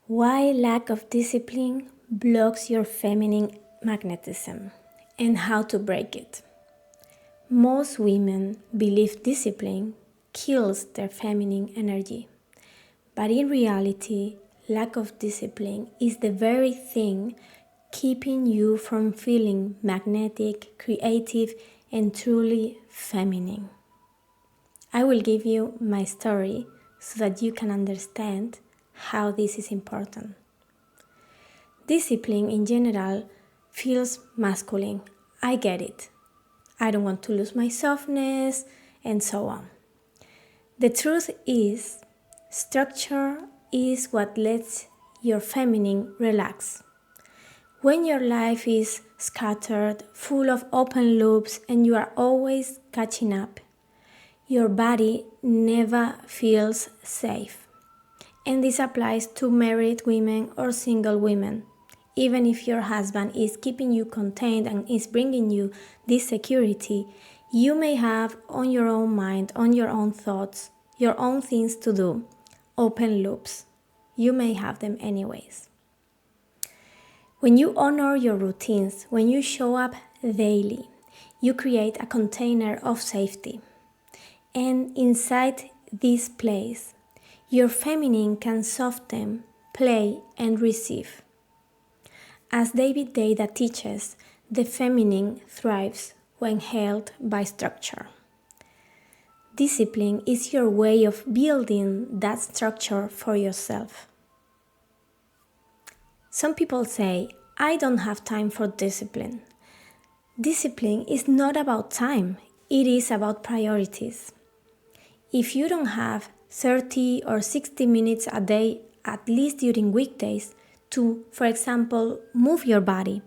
Why lack of discipline blocks your feminine magnetism and how to break it. Most women believe discipline kills their feminine energy, but in reality, lack of discipline is the very thing keeping you from feeling magnetic, creative, and truly feminine. I will give you my story so that you can understand how this is important. Discipline in general feels masculine. I get it. I don't want to lose my softness and so on. The truth is, structure is what lets your feminine relax. When your life is scattered, full of open loops, and you are always catching up, your body never feels safe. And this applies to married women or single women. Even if your husband is keeping you contained and is bringing you this security, you may have on your own mind, on your own thoughts, your own things to do, open loops. You may have them anyways. When you honor your routines, when you show up daily, you create a container of safety. And inside this place, your feminine can soften, play, and receive. As David Deida teaches, the feminine thrives when held by structure. Discipline is your way of building that structure for yourself. Some people say, I don't have time for discipline. Discipline is not about time, it is about priorities. If you don't have 30 or 60 minutes a day, at least during weekdays, to, for example, move your body,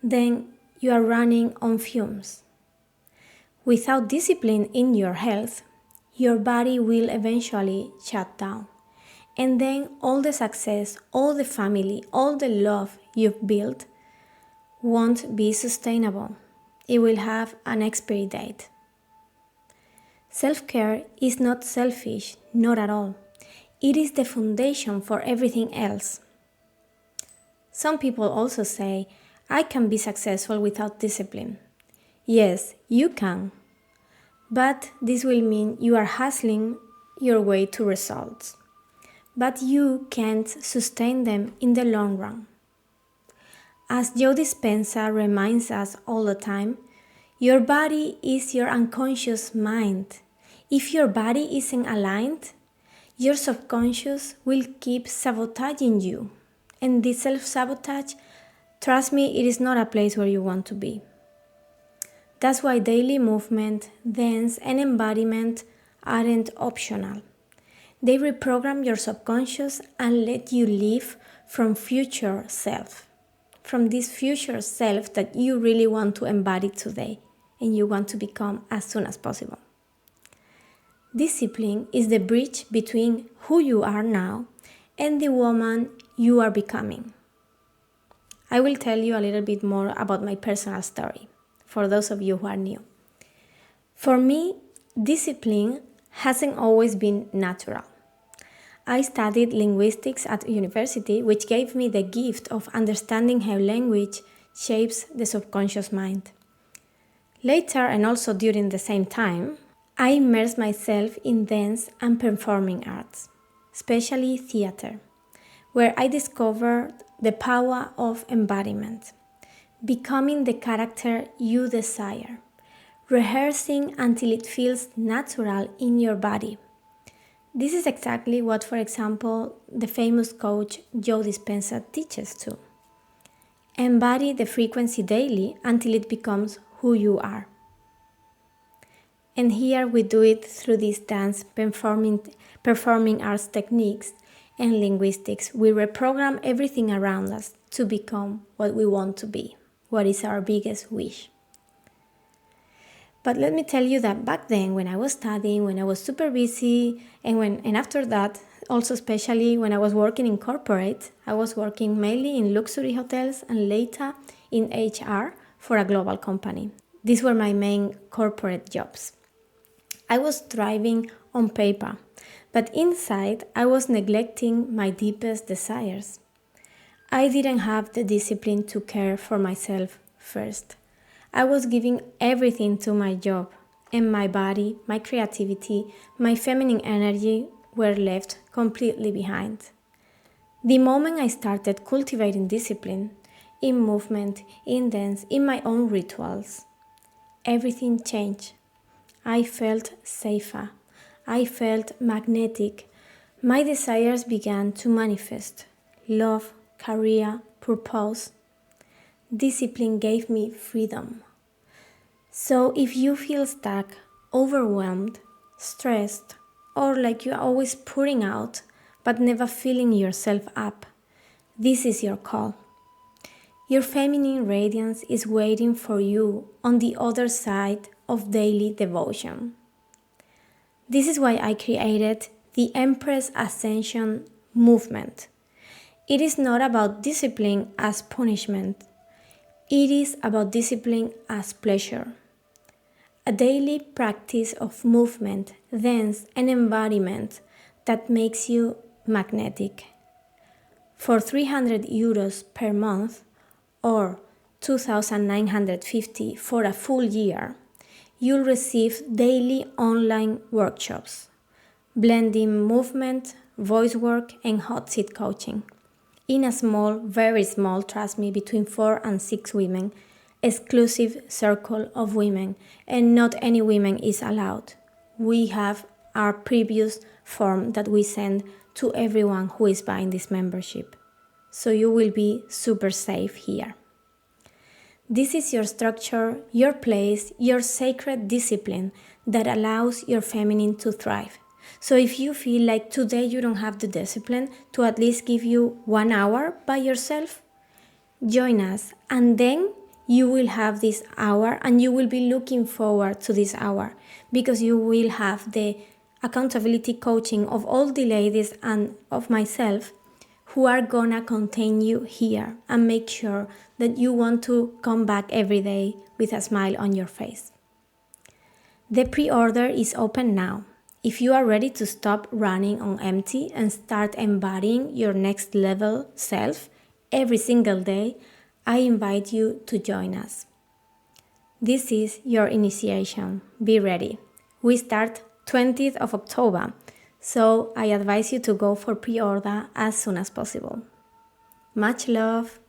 then you are running on fumes. Without discipline in your health, your body will eventually shut down. And then all the success, all the family, all the love you've built won't be sustainable. It will have an expiry date. Self-care is not selfish, not at all. It is the foundation for everything else. Some people also say, I can be successful without discipline. Yes, you can. But this will mean you are hustling your way to results. But you can't sustain them in the long run. As Joe Dispenza reminds us all the time, your body is your unconscious mind. If your body isn't aligned, your subconscious will keep sabotaging you. And this self-sabotage, trust me, it is not a place where you want to be. That's why daily movement, dance, and embodiment aren't optional. They reprogram your subconscious and let you live from future self. From this future self that you really want to embody today and you want to become as soon as possible. Discipline is the bridge between who you are now and the woman you are becoming. I will tell you a little bit more about my personal story, for those of you who are new. For me, discipline hasn't always been natural. I studied linguistics at university, which gave me the gift of understanding how language shapes the subconscious mind. Later, and also during the same time, I immersed myself in dance and performing arts, especially theater, where I discovered the power of embodiment, becoming the character you desire, rehearsing until it feels natural in your body. This is exactly what, for example, the famous coach Joe Dispenza teaches too. Embody the frequency daily until it becomes who you are. And here we do it through these dance, performing arts techniques and linguistics. We reprogram everything around us to become what we want to be, what is our biggest wish. But let me tell you that back then, when I was studying, when I was super busy, and after that, also especially when I was working in corporate, I was working mainly in luxury hotels and later in HR for a global company. These were my main corporate jobs. I was thriving on paper, But inside, I was neglecting my deepest desires. I didn't have the discipline to care for myself first. I was giving everything to my job, and my body, my creativity, my feminine energy were left completely behind. The moment I started cultivating discipline, in movement, in dance, in my own rituals, everything changed. I felt safer. I felt magnetic. My desires began to manifest. Love, career, purpose. Discipline gave me freedom. So if you feel stuck, overwhelmed, stressed, or like you're always pouring out but never filling yourself up, this is your call. Your feminine radiance is waiting for you on the other side of daily devotion. This is why I created the Empress Ascension movement. It is not about discipline as punishment. It is about discipline as pleasure. A daily practice of movement, dance, and embodiment that makes you magnetic. For 300 euros per month, or 2,950 for a full year, you'll receive daily online workshops, blending movement, voice work, and hot seat coaching. In a small, very small, trust me, between 4 and 6 women, exclusive circle of women, and not any women is allowed. We have our previous form that we send to everyone who is buying this membership. So you will be super safe here. This is your structure, your place, your sacred discipline that allows your feminine to thrive. So if you feel like today you don't have the discipline to at least give you 1 hour by yourself, join us, and then you will have this hour and you will be looking forward to this hour because you will have the accountability coaching of all the ladies and of myself who are gonna contain you here and make sure that you want to come back every day with a smile on your face. The pre-order is open now. If you are ready to stop running on empty and start embodying your next level self every single day, I invite you to join us. This is your initiation. Be ready. We start 20th of October, so I advise you to go for pre-order as soon as possible. Much love.